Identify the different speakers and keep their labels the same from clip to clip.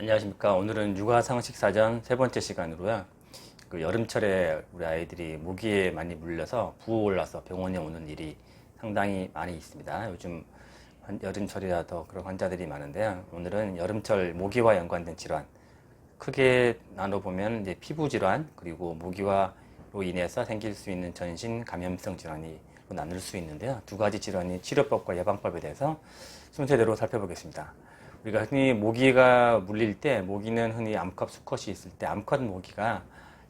Speaker 1: 안녕하십니까. 오늘은 육아상식사전 세 번째 시간으로요. 여름철에 우리 아이들이 모기에 많이 물려서 부어올라서 병원에 오는 일이 상당히 많이 있습니다. 요즘 여름철이라 더 그런 환자들이 많은데요. 오늘은 여름철 모기와 연관된 질환, 크게 나눠보면 이제 피부 질환, 그리고 모기와로 인해서 생길 수 있는 전신 감염성 질환이 나눌 수 있는데요. 두 가지 질환이 치료법과 예방법에 대해서 순서대로 살펴보겠습니다. 우리가 흔히 모기가 물릴 때, 모기는 흔히 암컷 수컷이 있을 때 암컷 모기가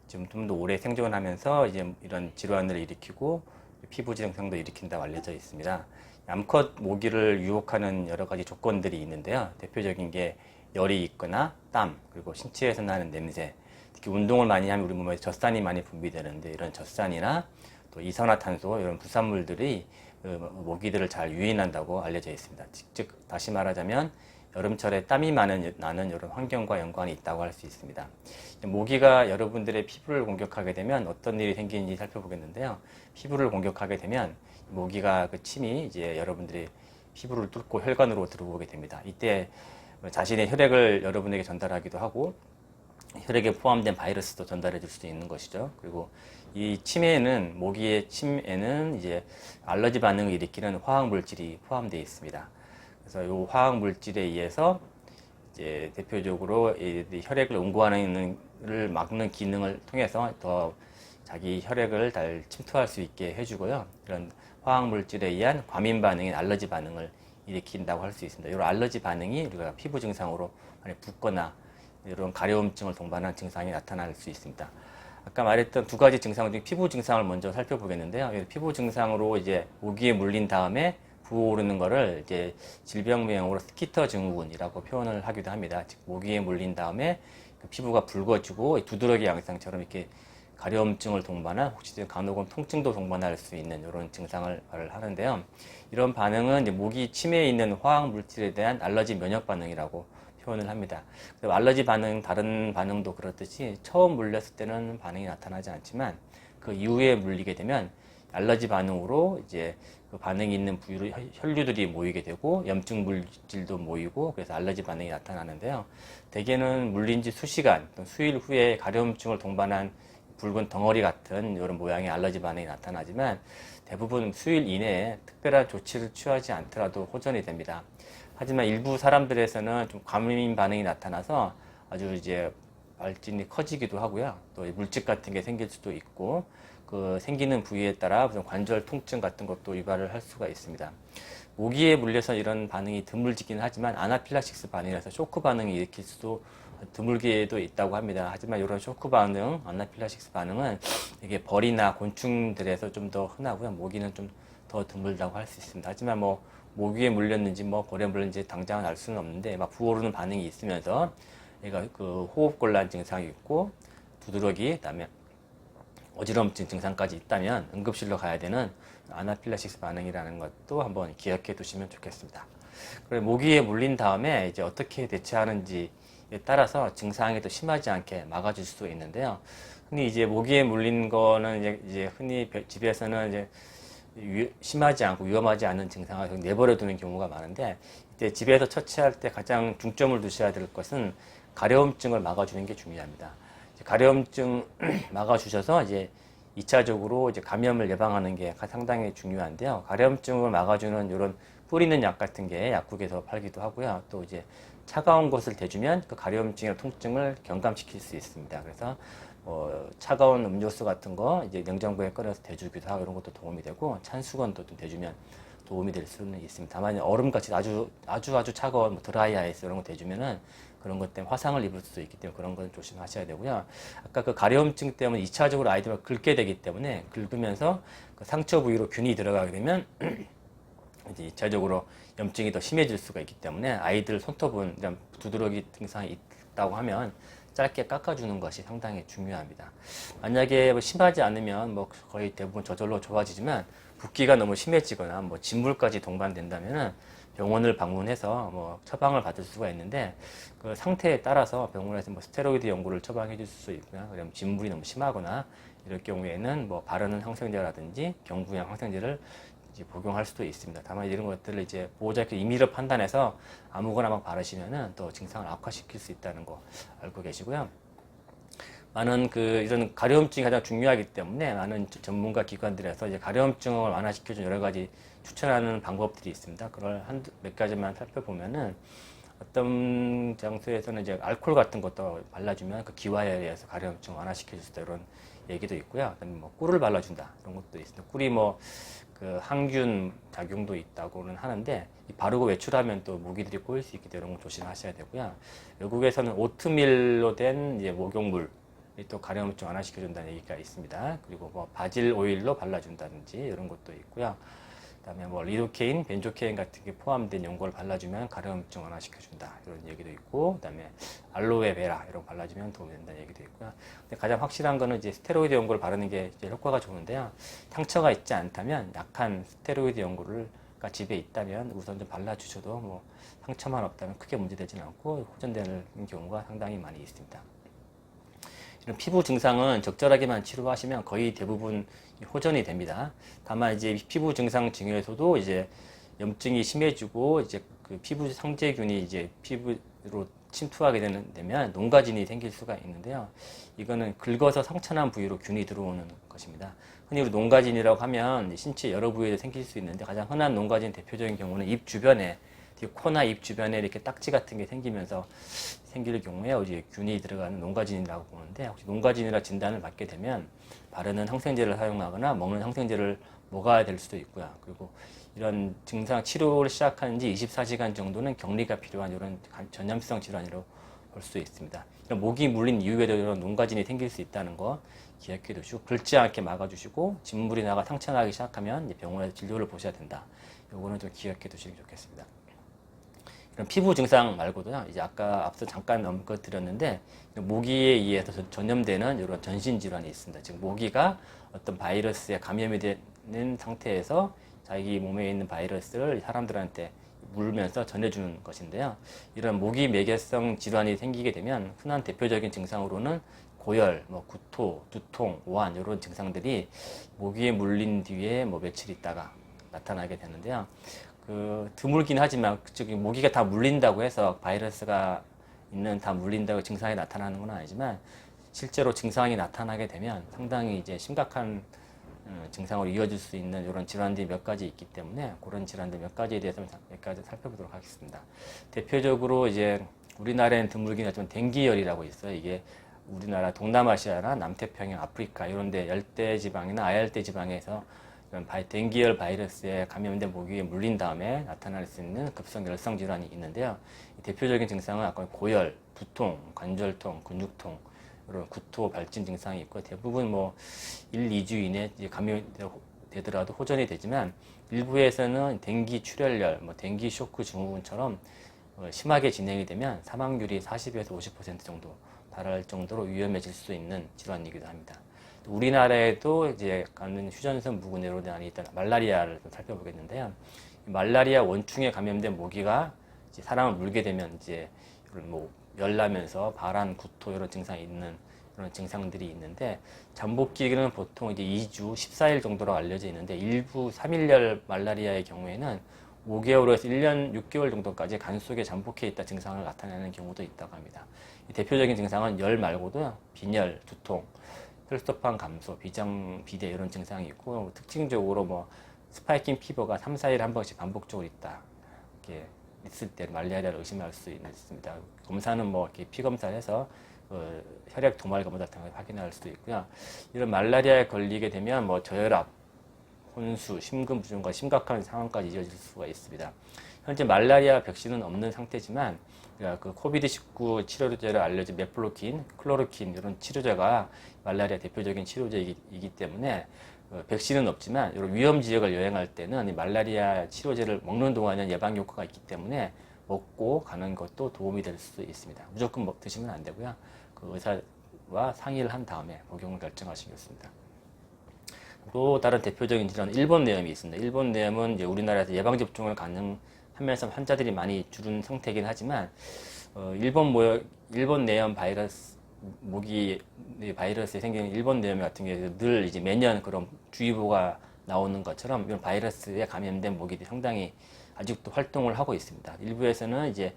Speaker 1: 좀 더 오래 생존하면서 이제 이런 질환을 일으키고 피부 증상도 일으킨다고 알려져 있습니다. 암컷 모기를 유혹하는 여러 가지 조건들이 있는데요. 대표적인 게 열이 있거나 땀, 그리고 신체에서 나는 냄새, 특히 운동을 많이 하면 우리 몸에 젖산이 많이 분비되는데 이런 젖산이나 또 이산화탄소 이런 부산물들이 모기들을 잘 유인한다고 알려져 있습니다. 즉 다시 말하자면 여름철에 땀이 나는 이런 환경과 연관이 있다고 할 수 있습니다. 모기가 여러분들의 피부를 공격하게 되면 어떤 일이 생기는지 살펴보겠는데요. 피부를 공격하게 되면 모기가 그 침이 이제 여러분들의 피부를 뚫고 혈관으로 들어오게 됩니다. 이때 자신의 혈액을 여러분에게 전달하기도 하고 혈액에 포함된 바이러스도 전달해 줄 수도 있는 것이죠. 그리고 이 침에는, 모기의 침에는 이제 알러지 반응을 일으키는 화학 물질이 포함되어 있습니다. 그래서 이 화학 물질에 의해서 이제 대표적으로 혈액을 응고하는 를 막는 기능을 통해서 더 자기 혈액을 잘 침투할 수 있게 해주고요. 이런 화학 물질에 의한 과민 반응인 알러지 반응을 일으킨다고 할 수 있습니다. 이런 알러지 반응이 우리가 피부 증상으로 붓거나 이런 가려움증을 동반한 증상이 나타날 수 있습니다. 아까 말했던 두 가지 증상 중 피부 증상을 먼저 살펴보겠는데요. 피부 증상으로 이제 모기에 물린 다음에 부어오르는 거를 이제 질병명으로 스키터 증후군이라고 표현을 하기도 합니다. 즉 모기에 물린 다음에 그 피부가 붉어지고 두드러기 양상처럼 이렇게 가려움증을 동반한 혹시 간혹은 통증도 동반할 수 있는 이런 증상을 하는데요. 이런 반응은 이제 모기 침에 있는 화학 물질에 대한 알러지 면역 반응이라고 표현을 합니다. 알러지 반응, 다른 반응도 그렇듯이 처음 물렸을 때는 반응이 나타나지 않지만 그 이후에 물리게 되면 알러지 반응으로 이제 그 반응이 있는 부위로 혈류들이 모이게 되고 염증 물질도 모이고 그래서 알러지 반응이 나타나는데요. 대개는 물린 지 수시간, 수일 후에 가려움증을 동반한 붉은 덩어리 같은 이런 모양의 알러지 반응이 나타나지만 대부분 수일 이내에 특별한 조치를 취하지 않더라도 호전이 됩니다. 하지만 일부 사람들에서는 좀 과민 반응이 나타나서 아주 이제 발진이 커지기도 하고요. 또 물집 같은 게 생길 수도 있고 그 생기는 부위에 따라 무슨 관절 통증 같은 것도 유발을 할 수가 있습니다. 모기에 물려서 이런 반응이 드물지긴 하지만 아나필락시스 반응이라서 쇼크 반응이 일으킬 수도 드물게도 있다고 합니다. 하지만 이런 쇼크 반응, 아나필락시스 반응은 이게 벌이나 곤충들에서 좀 더 흔하고요. 모기는 좀 더 드물다고 할 수 있습니다. 하지만 뭐 모기에 물렸는지 뭐 벌에 물렸는지 당장은 알 수는 없는데 막 부어오르는 반응이 있으면서 얘가 그 호흡곤란 증상이 있고 두드러기, 그다음에 어지럼증 증상까지 있다면 응급실로 가야 되는 아나필락시스 반응이라는 것도 한번 기억해 두시면 좋겠습니다. 그리고 모기에 물린 다음에 이제 어떻게 대처하는지에 따라서 증상이 더 심하지 않게 막아줄 수 있는데요. 흔히 이제 모기에 물린 거는 이제 흔히 집에서는 이제 심하지 않고 위험하지 않은 증상을 내버려 두는 경우가 많은데 이때 집에서 처치할 때 가장 중점을 두셔야 될 것은 가려움증을 막아주는 게 중요합니다. 가려움증 막아주셔서 이제 2차적으로 이제 감염을 예방하는 게 상당히 중요한데요. 가려움증을 막아주는 이런 뿌리는 약 같은 게 약국에서 팔기도 하고요. 또 이제 차가운 것을 대주면 그 가려움증의 통증을 경감시킬 수 있습니다. 그래서 차가운 음료수 같은 거 이제 냉장고에 꺼내서 대주기도 하고 이런 것도 도움이 되고 찬 수건도 좀 대주면 도움이 될 수는 있습니다. 다만 얼음같이 아주 차가운 드라이 아이스 이런 거 대주면은 그런 것 때문에 화상을 입을 수도 있기 때문에 그런 건 조심하셔야 되고요. 아까 그 가려움증 때문에 2차적으로 아이들을 긁게 되기 때문에 긁으면서 그 상처 부위로 균이 들어가게 되면 이제 2차적으로 염증이 더 심해질 수가 있기 때문에 아이들 손톱은 이런 두드러기 증상이 있다고 하면 짧게 깎아주는 것이 상당히 중요합니다. 만약에 심하지 않으면 거의 대부분 저절로 좋아지지만 붓기가 너무 심해지거나 진물까지 동반된다면은 병원을 방문해서 처방을 받을 수가 있는데 그 상태에 따라서 병원에서 스테로이드 연고를 처방해 줄 수 있고요. 그러면 진물이 너무 심하거나 이럴 경우에는 바르는 항생제라든지 경구용 항생제를 이제 복용할 수도 있습니다. 다만 이런 것들을 이제 보호자의 임의로 판단해서 아무거나 막 바르시면은 또 증상을 악화시킬 수 있다는 거 알고 계시고요. 많은 이런 가려움증이 가장 중요하기 때문에 많은 전문가 기관들에서 이제 가려움증을 완화시켜주는 여러 가지 추천하는 방법들이 있습니다. 그걸 몇 가지만 살펴보면은 어떤 장소에서는 이제 알코올 같은 것도 발라주면 그 기화에 의해서 가려움증 완화시켜줄 수 있다 이런 얘기도 있고요. 그다음에 뭐 꿀을 발라준다 이런 것도 있습니다. 꿀이 뭐 그 항균 작용도 있다고는 하는데 바르고 외출하면 또 모기들이 꼬일 수 있기 때문에 이런 거 조심하셔야 되고요. 외국에서는 오트밀로 된 이제 목욕물 또 가려움증 완화시켜준다는 얘기가 있습니다. 그리고 뭐 바질 오일로 발라준다든지 이런 것도 있고요. 그다음에 뭐 리도케인, 벤조케인 같은 게 포함된 연고를 발라주면 가려움증 완화시켜준다 이런 얘기도 있고, 그다음에 알로에베라 이런 거 발라주면 도움이 된다는 얘기도 있고요. 근데 가장 확실한 거는 이제 스테로이드 연고를 바르는 게 이제 효과가 좋은데요. 상처가 있지 않다면 약한 스테로이드 연고가 집에 있다면 우선 좀 발라주셔도 뭐 상처만 없다면 크게 문제되지는 않고 호전되는 경우가 상당히 많이 있습니다. 이런 피부 증상은 적절하게만 치료하시면 거의 대부분 호전이 됩니다. 다만 이제 피부 증상 중에서도 이제 염증이 심해지고 이제 그 피부 상재균이 이제 피부로 침투하게 되면 농가진이 생길 수가 있는데요. 이거는 긁어서 상처난 부위로 균이 들어오는 것입니다. 흔히 우리 농가진이라고 하면 신체 여러 부위에 생길 수 있는데 가장 흔한 농가진 대표적인 경우는 입 주변에, 코나 입 주변에 이렇게 딱지 같은 게 생기면서 생길 경우에 이제 균이 들어가는 농가진이라고 보는데, 혹시 농가진이라 진단을 받게 되면 바르는 항생제를 사용하거나 먹는 항생제를 먹어야 될 수도 있고요. 그리고 이런 증상 치료를 시작한 지 24시간 정도는 격리가 필요한 이런 전염성 질환으로 볼 수 있습니다. 모기 물린 이후에도 이런 농가진이 생길 수 있다는 거 기억해 두시고, 긁지 않게 막아주시고, 진물이 나가 상처 나기 시작하면 이제 병원에서 진료를 보셔야 된다. 요거는 좀 기억해 두시면 좋겠습니다. 이런 피부 증상 말고도요, 이제 아까 앞서 잠깐 언급드렸는데, 모기에 의해서 전염되는 이런 전신 질환이 있습니다. 즉, 모기가 어떤 바이러스에 감염이 되는 상태에서 자기 몸에 있는 바이러스를 사람들한테 물면서 전해주는 것인데요. 이런 모기 매개성 질환이 생기게 되면 흔한 대표적인 증상으로는 고열, 뭐 구토, 두통, 오한 이런 증상들이 모기에 물린 뒤에 뭐 며칠 있다가 나타나게 되는데요. 드물긴 하지만 저기 모기가 다 물린다고 해서 바이러스가 있는 다 물린다고 증상이 나타나는 건 아니지만, 실제로 증상이 나타나게 되면 상당히 이제 심각한 증상으로 이어질 수 있는 이런 질환들이 몇 가지 있기 때문에 그런 질환들 몇 가지에 대해서 몇 가지 살펴보도록 하겠습니다. 대표적으로 이제 우리나라에는 드물긴 하지만 댕기열이라고 있어요. 이게 우리나라 동남아시아나 남태평양, 아프리카 이런 데 열대 지방이나 아열대 지방에서 댕기열 바이러스에 감염된 모기에 물린 다음에 나타날 수 있는 급성 열성 질환이 있는데요. 대표적인 증상은 아까 고열, 두통, 관절통, 근육통, 이런 구토, 발진 증상이 있고, 대부분 뭐 1, 2주 이내 감염이 되더라도 호전이 되지만, 일부에서는 댕기 출혈열, 뭐 댕기 쇼크 증후군처럼 심하게 진행이 되면 사망률이 40에서 50% 정도 달할 정도로 위험해질 수 있는 질환이기도 합니다. 우리나라에도 이제 가는 휴전선 묵은애로 있던 말라리아를 좀 살펴보겠는데요. 말라리아 원충에 감염된 모기가 이제 사람을 물게 되면 이제 뭐 열나면서 발한, 구토 이런 증상이 있는 그런 증상들이 있는데, 잠복기는 보통 이제 2주, 14일 정도로 알려져 있는데, 일부 3일열 말라리아의 경우에는 5개월에서 1년 6개월 정도까지 간 속에 잠복해 있다 증상을 나타내는 경우도 있다고 합니다. 대표적인 증상은 열 말고도 빈혈, 두통, 혈소판 감소, 비장, 비대 이런 증상이 있고, 특징적으로 뭐 스파이킹 피버가 3, 4일에 한 번씩 반복적으로 있다. 이렇게 있을 때 말라리아를 의심할 수 있습니다. 검사는 뭐 이렇게 피 검사를 해서 혈액 도말 검사 같은 걸 확인할 수도 있고요. 이런 말라리아에 걸리게 되면 뭐 저혈압, 혼수, 심근부종과 심각한 상황까지 이어질 수가 있습니다. 현재 말라리아 백신은 없는 상태지만, 그 코비드-19 치료제로 알려진 메플로킨, 클로로킨 이런 치료제가 말라리아 대표적인 치료제이기 때문에 백신은 없지만 이런 위험 지역을 여행할 때는 이 말라리아 치료제를 먹는 동안은 예방 효과가 있기 때문에 먹고 가는 것도 도움이 될 수 있습니다. 무조건 드시면 안 되고요. 그 의사와 상의를 한 다음에 복용을 결정하시겠습니다. 또 다른 대표적인 질환은 일본 뇌염이 있습니다. 일본 뇌염은 이제 우리나라에서 예방 접종을 가능하면서 환자들이 많이 줄은 상태이긴 하지만, 일본 뇌염 바이러스, 모기 바이러스에 생기는 일본 뇌염 같은 경우에 늘 이제 매년 그런 주의보가 나오는 것처럼 이런 바이러스에 감염된 모기들이 상당히 아직도 활동을 하고 있습니다. 일부에서는 이제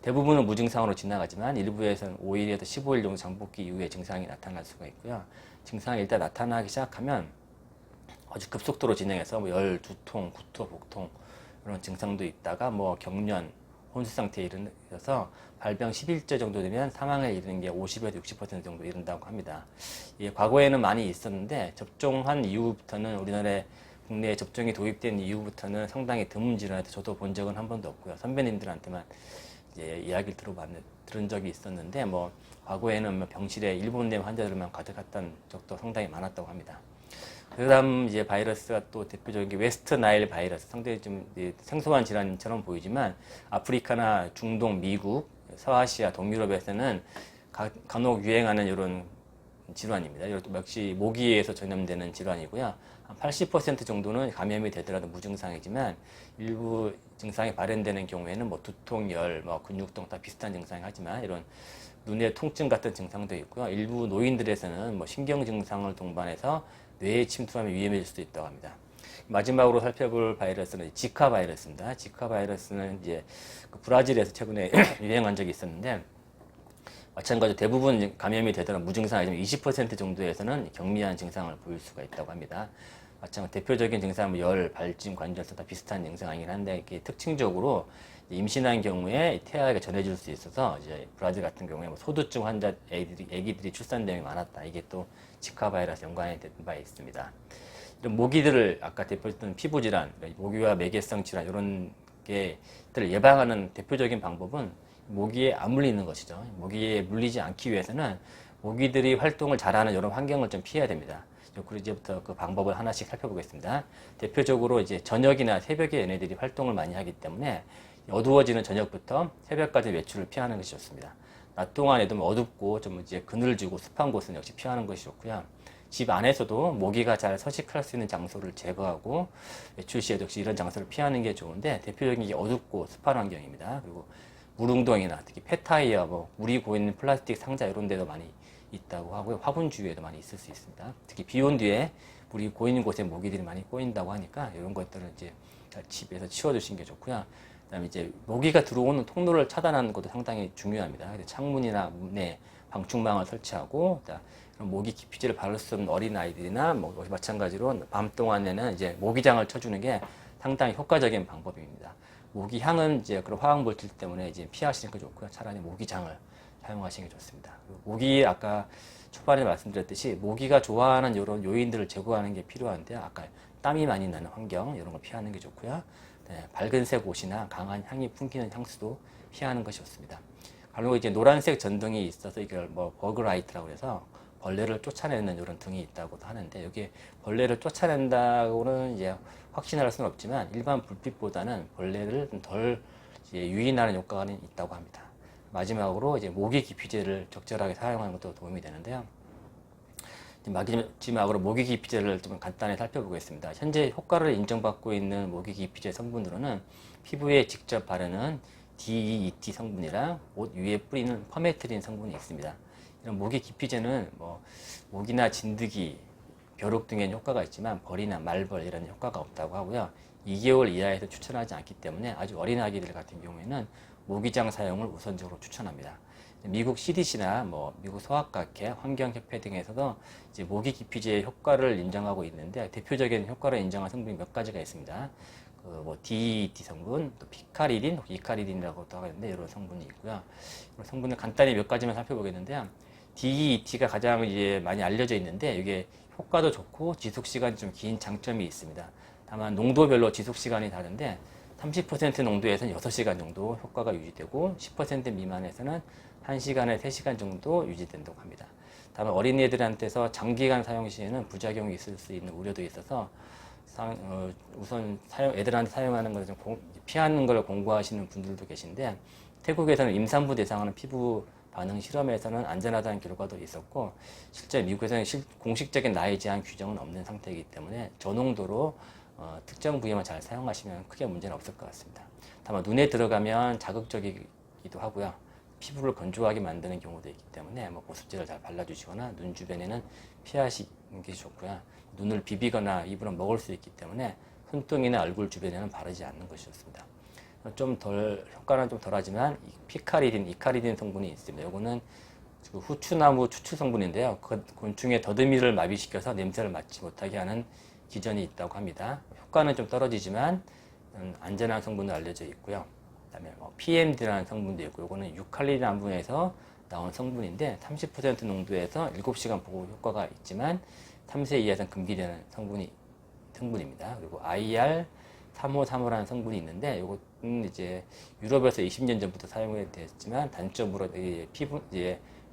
Speaker 1: 대부분은 무증상으로 지나가지만 일부에서는 5일에서 15일 정도 잠복기 이후에 증상이 나타날 수가 있고요. 증상이 일단 나타나기 시작하면 아주 급속도로 진행해서 뭐 열, 두통, 구토, 복통 이런 증상도 있다가 뭐 경련, 혼수 상태에 이르러서 발병 10일째 정도 되면 사망에 이르는 게 50에서 60% 정도 이른다고 합니다. 예, 과거에는 많이 있었는데 접종한 이후부터는 우리나라에 국내에 접종이 도입된 이후부터는 상당히 드문 질환에서 저도 본 적은 한 번도 없고요. 선배님들한테만 이제 이야기를 들은 적이 있었는데 뭐 과거에는 병실에 일본 내 환자들만 가득했던 적도 상당히 많았다고 합니다. 그다음 이제 바이러스가 또 대표적인 게 웨스트 나일 바이러스, 상당히 좀 생소한 질환처럼 보이지만 아프리카나 중동, 미국, 서아시아, 동유럽에서는 간혹 유행하는 이런 질환입니다. 이것도 역시 모기에서 전염되는 질환이고요. 한 80% 정도는 감염이 되더라도 무증상이지만 일부 증상이 발현되는 경우에는 뭐 두통, 열, 뭐 근육통 다 비슷한 증상이 하지만 이런 눈의 통증 같은 증상도 있고요. 일부 노인들에서는 뭐 신경 증상을 동반해서 뇌에 침투하면 위험해질 수도 있다고 합니다. 마지막으로 살펴볼 바이러스는 지카 바이러스입니다. 지카 바이러스는 이제 그 브라질에서 최근에 유행한 적이 있었는데 마찬가지로 대부분 감염이 되더라도 무증상이지만 20% 정도에서는 경미한 증상을 보일 수가 있다고 합니다. 마찬가지로 대표적인 증상은 열, 발진, 관절성 다 비슷한 증상이긴 한데 이게 특징적으로 임신한 경우에 태아에게 전해질 수 있어서 이제 브라질 같은 경우에 뭐 소두증 환자 애기들이 출산량이 많았다. 이게 또 지카 바이러스 연관이 된 바 있습니다. 이런 모기들을 아까 대표했던 피부 질환, 모기와 매개성 질환 이런 게들을 예방하는 대표적인 방법은 모기에 안 물리는 것이죠. 모기에 물리지 않기 위해서는 모기들이 활동을 잘하는 이런 환경을 좀 피해야 됩니다. 그리고 이제부터 그 방법을 하나씩 살펴보겠습니다. 대표적으로 이제 저녁이나 새벽에 얘네들이 활동을 많이 하기 때문에 어두워지는 저녁부터 새벽까지 외출을 피하는 것이 좋습니다. 낮 동안에도 뭐 어둡고 좀 이제 그늘지고 습한 곳은 역시 피하는 것이 좋고요. 집 안에서도 모기가 잘 서식할 수 있는 장소를 제거하고 외출 시에도 역시 이런 장소를 피하는 게 좋은데 대표적인 게 어둡고 습한 환경입니다. 그리고 물웅덩이나 특히 폐타이어, 뭐 물이 고이는 플라스틱 상자 이런 데도 많이 있다고 하고요. 화분 주위에도 많이 있을 수 있습니다. 특히 비 온 뒤에 물이 고이는 곳에 모기들이 많이 꼬인다고 하니까 이런 것들은 이제 집에서 치워주시는 게 좋고요. 그다음에 이제 모기가 들어오는 통로를 차단하는 것도 상당히 중요합니다. 창문이나 문에 방충망을 설치하고 이런 모기 기피제를 바를 수 없는 어린 아이들이나 뭐 마찬가지로 밤 동안에는 이제 모기장을 쳐주는 게 상당히 효과적인 방법입니다. 모기 향은 이제 그런 화학 물질 때문에 이제 피하시는 게 좋고요. 차라리 모기장을 사용하시는 게 좋습니다. 모기 아까 초반에 말씀드렸듯이 모기가 좋아하는 이런 요인들을 제거하는 게 필요한데 아까 땀이 많이 나는 환경 이런 걸 피하는 게 좋고요. 네, 밝은색 옷이나 강한 향이 풍기는 향수도 피하는 것이 좋습니다. 그리고 이제 노란색 전등이 있어서 이걸 뭐 버그라이트라고 해서 벌레를 쫓아내는 이런 등이 있다고도 하는데 여기 벌레를 쫓아낸다고는 이제 확신할 수는 없지만 일반 불빛보다는 벌레를 덜 유인하는 효과가 있다고 합니다. 마지막으로 이제 모기 기피제를 적절하게 사용하는 것도 도움이 되는데요. 마지막으로 모기 기피제를 좀 간단히 살펴보겠습니다. 현재 효과를 인정받고 있는 모기 기피제 성분으로는 피부에 직접 바르는 DEET 성분이랑 옷 위에 뿌리는 퍼메트린 성분이 있습니다. 이런 모기 기피제는 뭐 모기나 진드기, 벼룩 등에는 효과가 있지만 벌이나 말벌 이런 효과가 없다고 하고요. 2개월 이하에서 추천하지 않기 때문에 아주 어린 아기들 같은 경우에는 모기장 사용을 우선적으로 추천합니다. 미국 CDC나 뭐 미국 소아과학회, 환경협회 등에서도 이제 모기 기피제의 효과를 인정하고 있는데 대표적인 효과를 인정한 성분이 몇 가지가 있습니다. 그 뭐 DEET 성분, 또 피카리딘, 혹은 이카리딘이라고도 하는데 이런 성분이 있고요. 이런 성분을 간단히 몇 가지만 살펴보겠는데요. DEET가 가장 이제 많이 알려져 있는데 이게 효과도 좋고 지속 시간이 좀 긴 장점이 있습니다. 다만 농도별로 지속 시간이 다른데 30% 농도에서는 6시간 정도 효과가 유지되고 10% 미만에서는 1시간에 3시간 정도 유지된다고 합니다. 다만 어린이들한테서 장기간 사용 시에는 부작용이 있을 수 있는 우려도 있어서 우선 애들한테 사용하는 것을 좀 피하는 걸 공부하시는 분들도 계신데 태국에서는 임산부 대상으로 피부 반응 실험에서는 안전하다는 결과도 있었고 실제 미국에서는 공식적인 나이 제한 규정은 없는 상태이기 때문에 저농도로 특정 부위만 잘 사용하시면 크게 문제는 없을 것 같습니다. 다만 눈에 들어가면 자극적이기도 하고요. 피부를 건조하게 만드는 경우도 있기 때문에 뭐 보습제를 잘 발라주시거나 눈 주변에는 피하시는 게 좋고요. 눈을 비비거나 입으로 먹을 수 있기 때문에 손등이나 얼굴 주변에는 바르지 않는 것이 좋습니다. 효과는 좀 덜하지만 피카리딘, 이카리딘 성분이 있습니다. 이거는 후추나무 추출 성분인데요. 곤충의 더듬이를 마비시켜서 냄새를 맡지 못하게 하는 기전이 있다고 합니다. 효과는 좀 떨어지지만 안전한 성분으로 알려져 있고요. 그다음에 PMD라는 성분도 있고, 이거는 유칼리 나무에서 나온 성분인데 30% 농도에서 7시간 보호 효과가 있지만 3세 이하에서는 금기되는 성분입니다. 그리고 IR353호라는 성분이 있는데, 이것은 이제 유럽에서 20년 전부터 사용이 됐지만 단점으로 피부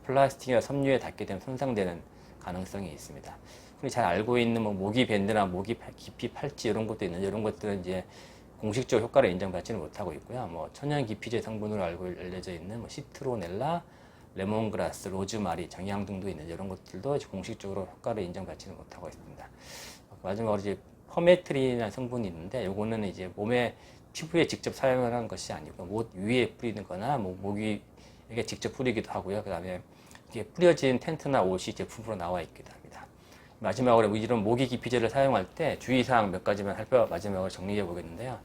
Speaker 1: 플라스틱이나 섬유에 닿게 되면 손상되는 가능성이 있습니다. 흔히 잘 알고 있는 모기 밴드나 모기 기피 팔찌 이런 것도 있는데, 이런 것들은 이제 공식적 효과를 인정받지는 못하고 있고요. 천연 기피제 성분으로 알려져 있는 시트로넬라, 레몬그라스, 로즈마리, 정향 등도 있는데, 이런 것들도 공식적으로 효과를 인정받지는 못하고 있습니다. 마지막으로 이제 퍼메트린이라는 성분이 있는데, 요거는 이제 피부에 직접 사용하는 것이 아니고 옷 위에 뿌리는 거나 모기에게 직접 뿌리기도 하고요. 그 다음에 이게 뿌려진 텐트나 옷이 제품으로 나와 있기도 합니다. 마지막으로 이런 모기 기피제를 사용할 때 주의사항 몇 가지만 마지막으로 정리해 보겠는데요.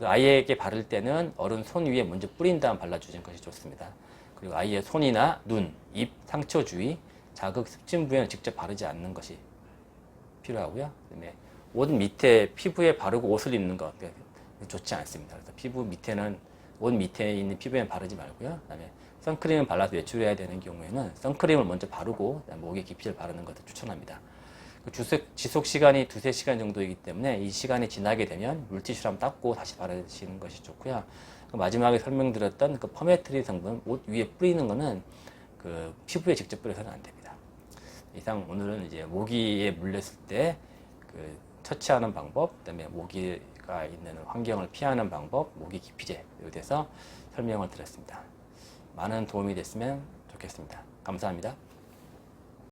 Speaker 1: 아이에게 바를 때는 어른 손 위에 먼저 뿌린 다음 발라주는 것이 좋습니다. 그리고 아이의 손이나 눈, 입 상처 주의, 자극 습진 부위는 직접 바르지 않는 것이 필요하고요. 그다음에 옷 밑에 피부에 바르고 옷을 입는 것 좋지 않습니다. 그래서 옷 밑에 있는 피부에는 바르지 말고요. 그다음에 선크림을 발라서 외출해야 되는 경우에는 선크림을 먼저 바르고 목에 기피제를 바르는 것을 추천합니다. 지속 시간이 2-3시간 정도이기 때문에 이 시간이 지나게 되면 물티슈로 한번 닦고 다시 바르시는 것이 좋고요. 마지막에 설명드렸던 퍼메트린 성분, 옷 위에 뿌리는 거는 피부에 직접 뿌려서는 안 됩니다. 이상 오늘은 이제 모기에 물렸을 때 처치하는 방법, 그다음에 모기가 있는 환경을 피하는 방법, 모기 기피제에 대해서 설명을 드렸습니다. 많은 도움이 됐으면 좋겠습니다. 감사합니다.